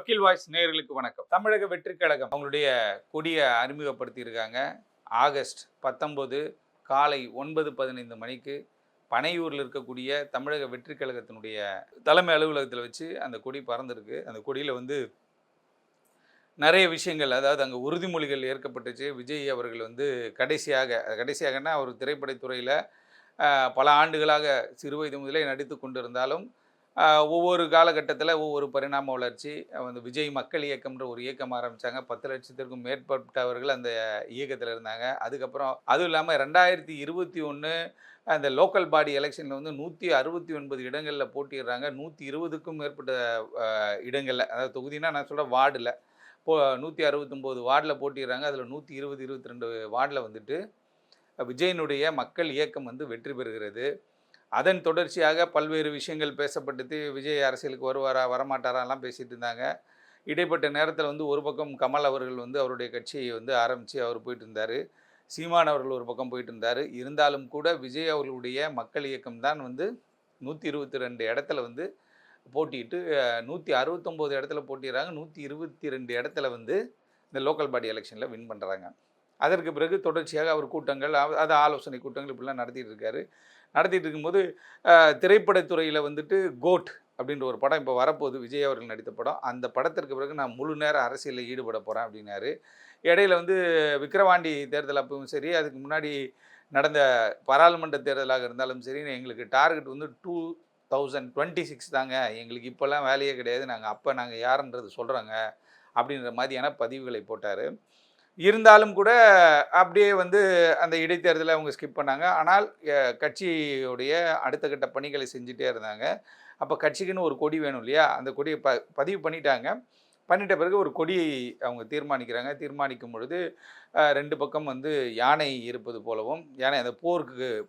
வக்கீல் வாய்ஸ் நேயர்களுக்கு வணக்கம். தமிழக வெற்றிக் கழகம் அவங்களுடைய கொடியை அறிமுகப்படுத்தியிருக்காங்க. ஆகஸ்ட் 19 காலை 9:15 மணிக்கு பனையூரில் இருக்கக்கூடிய தமிழக வெற்றிக் கழகத்தினுடைய தலைமை அலுவலகத்தில் வச்சு அந்த கொடி பறந்துருக்கு. அந்த கொடியில் வந்து நிறைய விஷயங்கள், அதாவது அங்கே உறுதிமொழிகள் ஏற்கப்பட்டுச்சு. விஜய் அவர்கள் வந்து கடைசியாகனா அவர் திரைப்படத்துறையில் பல ஆண்டுகளாக சிறுவயது முதலே நடித்து கொண்டிருந்தாலும் ஒவ்வொரு காலகட்டத்தில் ஒவ்வொரு பரிணாம வளர்ச்சி வந்து விஜய் மக்கள் இயக்கம்ன்ற ஒரு இயக்கம் ஆரம்பித்தாங்க. 10 லட்சத்திற்கும் மேற்பட்டவர்கள் அந்த இயக்கத்தில் இருந்தாங்க. அதுக்கப்புறம் அதுவும் இல்லாமல் 2021 அந்த லோக்கல் பாடி எலெக்ஷனில் வந்து 169 இடங்களில் போட்டிடுறாங்க. 120க்கும் மேற்பட்ட இடங்களில், அதாவது தொகுதினா நான் சொல்கிறேன் வார்டில் 169 வார்டில் போட்டிடுறாங்க. அதில் 120 22 வார்டில் வந்துட்டு விஜயனுடைய மக்கள் இயக்கம் வந்து வெற்றி பெறுகிறது. அதன் தொடர்ச்சியாக பல்வேறு விஷயங்கள் பேசப்பட்டது. விஜய் அரசியலுக்கு வருவாரா வரமாட்டாராலாம் பேசிகிட்டு இருந்தாங்க. இடைப்பட்ட நேரத்தில் வந்து ஒரு பக்கம் கமல் அவர்கள் வந்து அவருடைய கட்சியை வந்து ஆரம்பித்து அவர் போயிட்டு இருந்தார். சீமான் அவர்கள் ஒரு பக்கம் போயிட்டு இருந்தார். இருந்தாலும் கூட விஜய் அவர்களுடைய மக்கள் இயக்கம் தான் வந்து 122 இடத்துல வந்து போட்டிட்டு 169 இடத்துல போட்டிடுறாங்க. 122 இடத்துல வந்து இந்த லோக்கல் பாடி எலெக்ஷனில் வின் பண்ணுறாங்க. அதற்கு பிறகு தொடர்ச்சியாக அவர் கூட்டங்கள், அது ஆலோசனை கூட்டங்கள் இப்படிலாம் நடத்திட்டு இருக்காரு. நடத்திட்டு இருக்கும்போது திரைப்படத்துறையில் வந்துட்டு கோட் அப்படின்ற ஒரு படம் இப்போ வரப்போகுது, விஜய் அவர்கள் நடித்த படம். அந்த படத்திற்கு பிறகு நான் முழு நேர அரசியலில் ஈடுபட போகிறேன் அப்படின்னாரு. இடையில வந்து விக்கிரவாண்டி தேர்தல் அப்பவும் சரி, அதுக்கு முன்னாடி நடந்த பாராளுமன்ற தேர்தலாக இருந்தாலும் சரி, எங்களுக்கு டார்கெட் வந்து 2026 தாங்க, எங்களுக்கு இப்போல்லாம் வேலையே கிடையாது, நாங்கள் யாருன்றது சொல்கிறாங்க அப்படின்ற மாதிரியான பதிவுகளை போட்டார். இருந்தாலும் கூட அப்படியே வந்து அந்த இடைத்தேர்தலை அவங்க ஸ்கிப் பண்ணாங்க. ஆனால் கட்சியுடைய அடுத்த கட்ட பணிகளை செஞ்சுட்டே இருந்தாங்க. அப்போ கட்சிக்குன்னு ஒரு கொடி வேணும் இல்லையா, அந்த கொடியை பதிவு பண்ணிட்டாங்க. பண்ணிட்ட பிறகு ஒரு கொடியை அவங்க தீர்மானிக்கிறாங்க. தீர்மானிக்கும் பொழுது 2 பக்கம் வந்து யானை இருப்பது போலவும், யானை அந்த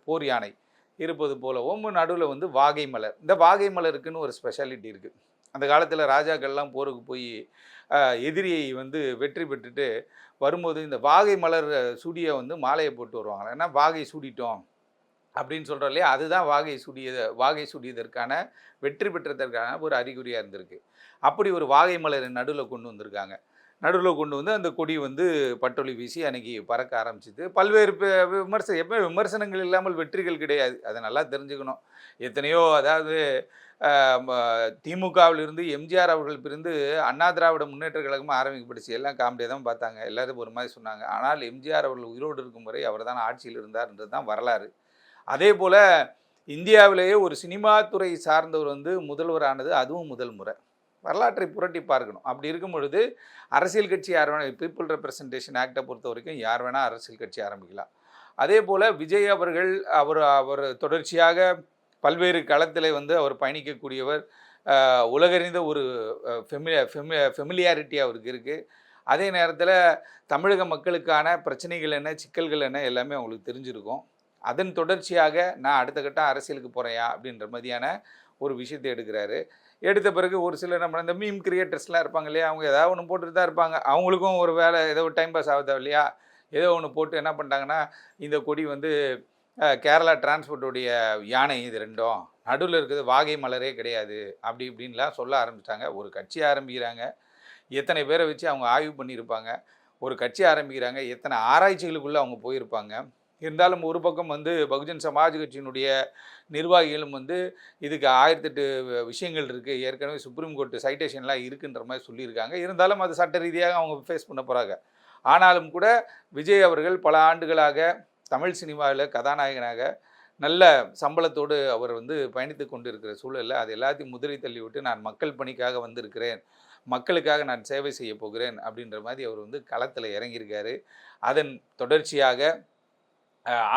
போர் யானை இருப்பது போலவும், நடுவில் வந்து வாகை மலர். இந்த வாகை மலருக்குன்னு ஒரு ஸ்பெஷாலிட்டி இருக்குது. அந்த காலத்தில் ராஜாக்கள்லாம் போருக்கு போய் எதிரியை வந்து வெற்றி பெற்றுட்டு வரும்போது இந்த வாகை மலர் சூடிய வந்து மாலையை போட்டு வருவாங்க. ஏன்னா வாகை சூடிட்டோம் அப்படின்னு சொல்கிறோம் இல்லையா, அதுதான் வாகை சூடியதற்கான வெற்றி பெற்றதற்கான ஒரு அறிகுறியாக இருந்திருக்கு. அப்படி ஒரு வாகை மலரை நடுவில் கொண்டு வந்திருக்காங்க. நடுவில் கொண்டு வந்து அந்த கொடி வந்து பட்டொலி வீசி அன்றைக்கி பறக்க ஆரம்பிச்சிது. பல்வேறு எப்போ விமர்சனங்கள் இல்லாமல் வெற்றிகள் கிடையாது, அதை நல்லா தெரிஞ்சுக்கணும். எத்தனையோ, அதாவது திமுகவிலிருந்து எம்ஜிஆர் அவர்கள் பிரிந்து அண்ணா திராவிட முன்னேற்ற கழகமாக ஆரம்பிக்கப்பட்டுச்சு. எல்லாம் காமெடியாக தான் பார்த்தாங்க, எல்லாரும் ஒரு மாதிரி சொன்னாங்க. ஆனால் எம்ஜிஆர் அவர்கள் உயிரோடு இருக்கும் வரை அவர் தான் ஆட்சியில் இருந்தார்ன்றது தான் வரலாறு. அதே போல் இந்தியாவிலேயே ஒரு சினிமா துறை சார்ந்தவர் வந்து முதல்வரானது அதுவும் முதல் முறை. வரலாற்றை புரட்டி பார்க்கணும். அப்படி இருக்கும் பொழுது அரசியல் கட்சி யார் வேணால், பீப்புள் ரெப்ரசன்டேஷன் ஆக்டை பொறுத்த வரைக்கும் யார் வேணால் அரசியல் கட்சி ஆரம்பிக்கலாம். அதே போல் விஜய் அவர்கள் அவர் தொடர்ச்சியாக பல்வேறு களத்தில் வந்து அவர் பயணிக்கக்கூடியவர். உலகறிந்த ஒரு ஃபெமிலியாரிட்டி அவருக்கு இருக்குது. அதே நேரத்தில் தமிழக மக்களுக்கான பிரச்சனைகள் என்ன, சிக்கல்கள் என்ன எல்லாமே அவங்களுக்கு தெரிஞ்சிருக்கும். அதன் தொடர்ச்சியாக நான் அடுத்த கட்டம் அரசியலுக்கு போகிறேயா அப்படின்ற மாதிரியான ஒரு விஷயத்தை எடுக்கிறாரு. எடுத்த பிறகு ஒரு சிலர் நம்ம இந்த மீம் கிரியேட்டர்ஸ்லாம் இருப்பாங்க இல்லையா, அவங்க ஏதாவது ஒன்று போட்டுட்டு தான் இருப்பாங்க. அவங்களுக்கும் ஒரு வேலை, ஏதோ ஒரு டைம் பாஸ் ஆகுதா இல்லையா, ஏதோ ஒன்று போட்டு என்ன பண்ணிட்டாங்கன்னா, இந்த கொடி வந்து கேரளா டிரான்ஸ்போர்ட்டுடைய யானை, இது ரெண்டும் நடுவில் இருக்குது, வாகை மலரே கிடையாது அப்படி இப்படின்லாம் சொல்ல ஆரம்பிச்சிட்டாங்க. ஒரு கட்சி ஆரம்பிக்கிறாங்க, எத்தனை பேரை வச்சு அவங்க ஆய்வு பண்ணியிருப்பாங்க. ஒரு கட்சி ஆரம்பிக்கிறாங்க, எத்தனை ஆராய்ச்சிகளுக்குள்ளே அவங்க போயிருப்பாங்க. இருந்தாலும் ஒரு பக்கம் வந்து பகுஜன் சமாஜ் கட்சியினுடைய நிர்வாகிகளும் வந்து இதுக்கு 1008 விஷயங்கள் இருக்குது, ஏற்கனவே சுப்ரீம் கோர்ட்டு சைட்டேஷன்லாம் இருக்குன்ற மாதிரி சொல்லியிருக்காங்க. இருந்தாலும் அது சட்ட ரீதியாக அவங்க ஃபேஸ் பண்ண போகிறாங்க. ஆனாலும் கூட விஜய் அவர்கள் பல ஆண்டுகளாக தமிழ் சினிமாவில் கதாநாயகனாக நல்ல சம்பளத்தோடு அவர் வந்து பயணித்து கொண்டு இருக்கிற சூழலில் அது எல்லாத்தையும் முதிரை தள்ளிவிட்டு நான் மக்கள் பணிக்காக வந்திருக்கிறேன், மக்களுக்காக நான் சேவை செய்ய போகிறேன் அப்படின்ற மாதிரி அவர் வந்து களத்தில் இறங்கியிருக்காரு. அதன் தொடர்ச்சியாக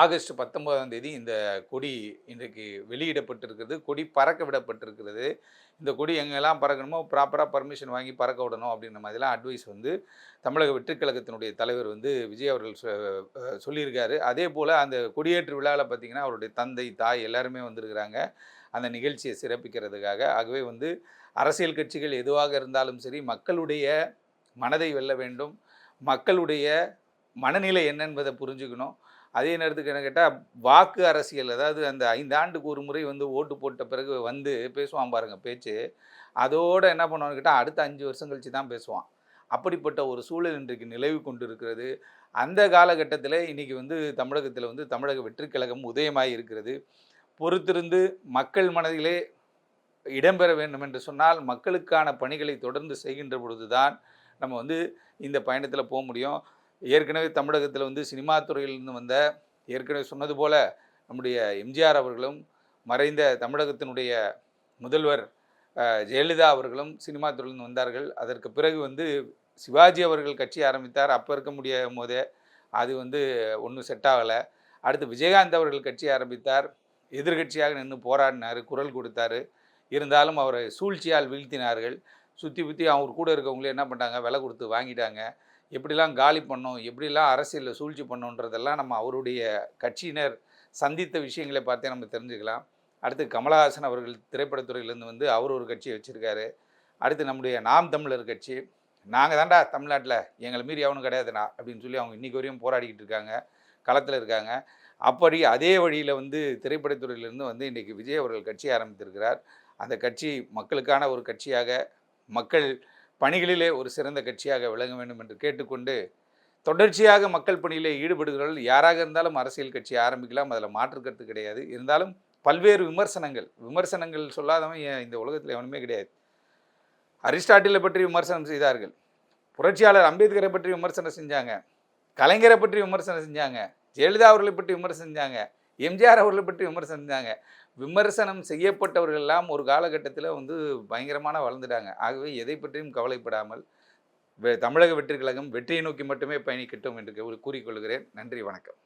ஆகஸ்ட் 19 இந்த கொடி இன்றைக்கு வெளியிடப்பட்டிருக்கிறது. கொடி பறக்க விடப்பட்டிருக்கிறது. இந்த கொடி எங்கெல்லாம் பறக்கணுமோ ப்ராப்பராக பர்மிஷன் வாங்கி பறக்க விடணும் அப்படின்ற மாதிரிலாம் அட்வைஸ் வந்து தமிழக வெற்றிக் கழகத்தினுடைய தலைவர் வந்து விஜய் அவர்கள் சொல்லியிருக்காரு. அதே போல் அந்த கொடியேற்று விழாவில் பார்த்திங்கன்னா அவருடைய தந்தை, தாய் எல்லாருமே வந்திருக்கிறாங்க அந்த நிகழ்ச்சியை சிறப்பிக்கிறதுக்காக. ஆகவே வந்து அரசியல் கட்சிகள் எதுவாக இருந்தாலும் சரி, மக்களுடைய மனதை வெல்ல வேண்டும், மக்களுடைய மனநிலை என்னென்பதை புரிஞ்சுக்கணும். அதே நேரத்துக்கு என்ன கேட்டால் வாக்கு அரசியல், அதாவது அந்த 5 ஆண்டுக்கு ஒரு முறை வந்து ஓட்டு போட்ட பிறகு வந்து பேசுவான் பாருங்கள் பேச்சு, அதோடு என்ன பண்ணுவான்னு கேட்டால் அடுத்த 5 வருஷம் கழித்து தான் பேசுவான். அப்படிப்பட்ட ஒரு சூழல் இன்றைக்கு நிலவி கொண்டு இருக்கிறது. அந்த காலகட்டத்தில் இன்றைக்கி வந்து தமிழகத்தில் வந்து தமிழக வெற்றிக் கழகம் உதயமாகி இருக்கிறது. பொறுத்திருந்து மக்கள் மனதிலே இடம்பெற வேண்டும் என்று சொன்னால் மக்களுக்கான பணிகளை தொடர்ந்து செய்கின்ற பொழுது தான் நம்ம வந்து இந்த பயணத்தில் போக முடியும். ஏற்கனவே தமிழகத்தில் வந்து சினிமா துறையிலிருந்து வந்த ஏற்கனவே சொன்னது போல் நம்முடைய எம்ஜிஆர் அவர்களும் மறைந்த தமிழகத்தினுடைய முதல்வர் ஜெயலலிதா அவர்களும் சினிமா துறையிலிருந்து வந்தார்கள். அதற்கு பிறகு வந்து சிவாஜி அவர்கள் கட்சி ஆரம்பித்தார். அப்போ இருக்க முடியும் போதே அது வந்து ஒன்றும் செட் ஆகலை. அடுத்து விஜயகாந்த் அவர்கள் கட்சி ஆரம்பித்தார். எதிர்கட்சியாக நின்று போராடினார், குரல் கொடுத்தாரு. இருந்தாலும் அவரை சூழ்ச்சியால் வீழ்த்தினார்கள். சுற்றி புற்றி அவர் கூட இருக்கவங்களே என்ன பண்ணிட்டாங்க, விலை கொடுத்து வாங்கிட்டாங்க. எப்படிலாம் காலி பண்ணோம், எப்படிலாம் அரசியலில் சூழ்ச்சி பண்ணோன்றதெல்லாம் நம்ம அவருடைய கட்சியினர் சந்தித்த விஷயங்களை பார்த்தே நம்ம தெரிஞ்சுக்கலாம். அடுத்து கமலஹாசன் அவர்கள் திரைப்படத்துறையிலேருந்து வந்து அவர் ஒரு கட்சியை வச்சுருக்காரு. அடுத்து நம்முடைய நாம் தமிழர் கட்சி, நாங்கள் தான்டா தமிழ்நாட்டில், எங்களை மீறி அவனும் கிடையாதுண்ணா அப்படின்னு சொல்லி அவங்க இன்றைக்கி வரையும் போராடிக்கிட்டு இருக்காங்க, களத்தில் இருக்காங்க. அப்படி அதே வழியில் வந்து திரைப்படத்துறையிலேருந்து வந்து இன்றைக்கி விஜய் அவர்கள் கட்சி ஆரம்பித்திருக்கிறார். அந்த கட்சி மக்களுக்கான ஒரு கட்சியாக, மக்கள் பணிகளிலே ஒரு சிறந்த கட்சியாக விளங்க வேண்டும் என்று கேட்டுக்கொண்டு, தொடர்ச்சியாக மக்கள் பணியிலே ஈடுபடுகிறவர்கள் யாராக இருந்தாலும் அரசியல் கட்சி ஆரம்பிக்கலாம், அதில் மாற்றுக்கருத்து கிடையாது. இருந்தாலும் பல்வேறு விமர்சனங்கள் சொல்லாதவன் இந்த உலகத்தில் எவனுமே கிடையாது. அரிஸ்டாட்டிலை பற்றி விமர்சனம் செய்தார்கள், புரட்சியாளர் அம்பேத்கரை பற்றி விமர்சனம் செஞ்சாங்க, கலைஞரை பற்றி விமர்சனம் செஞ்சாங்க, ஜெயலலிதா அவர்களை பற்றி விமர்சனம் செஞ்சாங்க, எம்ஜிஆர் அவர்களை பற்றி விமர்சனம் செஞ்சாங்க. விமர்சனம் செய்யப்பட்டவர்கள் எல்லாம் ஒரு காலகட்டத்தில் வந்து பயங்கரமான வளர்ந்துட்டாங்க. ஆகவே எதை பற்றியும் கவலைப்படாமல் தமிழக வெற்றிக் கழகம் வெற்றியை நோக்கி மட்டுமே பயணிக்கட்டும் என்று கூறிக்கொள்கிறேன். நன்றி, வணக்கம்.